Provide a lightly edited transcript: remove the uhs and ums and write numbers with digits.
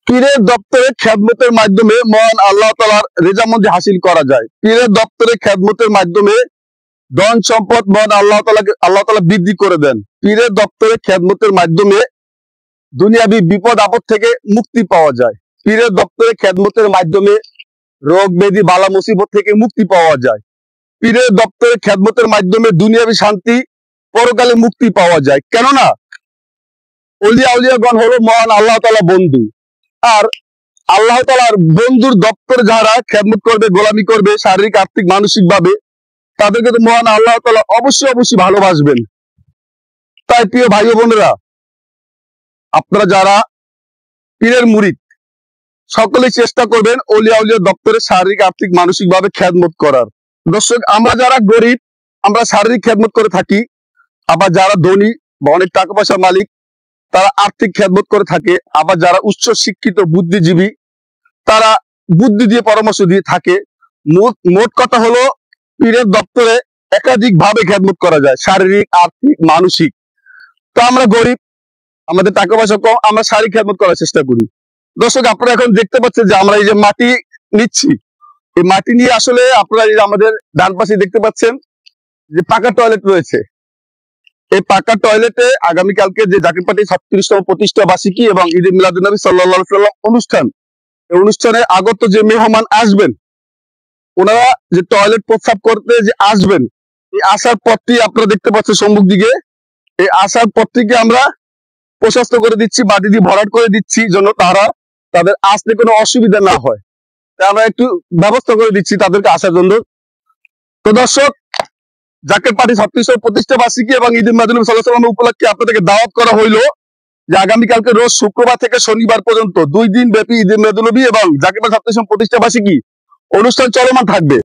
পীরের দপ্তরে খেদমতের মাধ্যমে মহান আল্লাহ তাআলার রেজামন্দি হাসিল করা যায়। পীরের দপ্তরে খেদমতের মাধ্যমে ধন সম্পদ মহান আল্লাহ তাআলা বৃদ্ধি করে দেন। পীরের দপ্তরে খেদমতের মাধ্যমে দুনিয়াবি বিপদ আপদ থেকে মুক্তি পাওয়া যায়। পীরের দপ্তরে খেদমতের মাধ্যমে রোগ ব্যাধি বালা মুসিবত থেকে মুক্তি পাওয়া যায়। পীরের দপ্তরে খেদমতের মাধ্যমে দুনিয়াবি শান্তি পরকালে মুক্তি পাওয়া যায়। কেননা উলিয়াগণ হলো মহান আল্লাহ তাআলা বন্ধু, আর আল্লাহ তাআলার বন্ধুর দপ্তর যারা খেদমত করবে, গোলামি করবে শারীরিক আর্থিক মানসিক ভাবে, তাদেরকে তো মহান আল্লাহ তাআলা অবশ্যই ভালোবাসবেন। তাই প্রিয় ভাই ও বোনেরা, আপনারা যারা পীরের মুরিদ সকলেই চেষ্টা করবেন উলিয়া দপ্তরে শারীরিক আর্থিক মানসিক ভাবে খেদমত করার। দর্শক, আমরা যারা গরিব আমরা শারীরিক খেদমত করে থাকি, আবার যারা ধনী বা অনেক টাকা পয়সার মালিক তারা আর্থিক খেদমত করে থাকে, আবার যারা উচ্চ শিক্ষিত বুদ্ধিজীবী তারা বুদ্ধি দিয়ে পরামর্শ দিয়ে থাকে। মোট কথা হলো পীরের দপ্তরে একাধিক ভাবে খেদমত করা যায়, শারীরিক আর্থিক মানসিক। তো আমরা গরিব, আমাদের টাকা পয়সা কম, আমরা শারীরিক খেদমত করার চেষ্টা করি। দর্শক, আপনারা এখন দেখতে পাচ্ছেন যে আমরা এই যে মাটি নিচ্ছি, এই মাটি নিয়ে আসলে আপনারা এই যে আমাদের ডান পাশে দেখতে পাচ্ছেন যে পাকা টয়লেট রয়েছে। এই পাকা টয়লেটে আগামীকালকে যে জাকির পার্টি 36তম প্রতিষ্ঠা বার্ষিকী এবং ঈদে মিলাদুন্নবী সাল্লাল্লাহু আলাইহি ওয়াসাল্লাম অনুষ্ঠান, এই অনুষ্ঠানে আগত যে মেহমান আসবেন, ওনারা যে টয়লেট প্রস্রাব করতে যে আসবেন, এই আসার পথটি আপনারা দেখতে পাচ্ছেন সম্মুখ দিকে। এই আসার পথটিকে আমরা প্রশস্ত করে দিচ্ছি, বাটি দিয়ে ভরাট করে দিচ্ছি, যেন তাদের আসতে কোনো অসুবিধা না হয়। তাই আমরা একটু ব্যবস্থা করে দিচ্ছি তাদেরকে আসার জন্য। তো দর্শক, জাকির পার্টি 36তম প্রতিষ্ঠা বার্ষিকী এবং ঈদে মিলাদুন্নবী সাল্লাল্লাহু আলাইহি ওয়াসাল্লাম উপলক্ষে আপনাদেরকে দাওয়াত করা হইলো যে আগামীকালকে রোজ শুক্রবার থেকে শনিবার পর্যন্ত 2 দিন ব্যাপী ঈদে মিলাদুন্নবী এবং জাকির পার্টি 36তম প্রতিষ্ঠা বার্ষিকী অনুষ্ঠান চলমান থাকবে।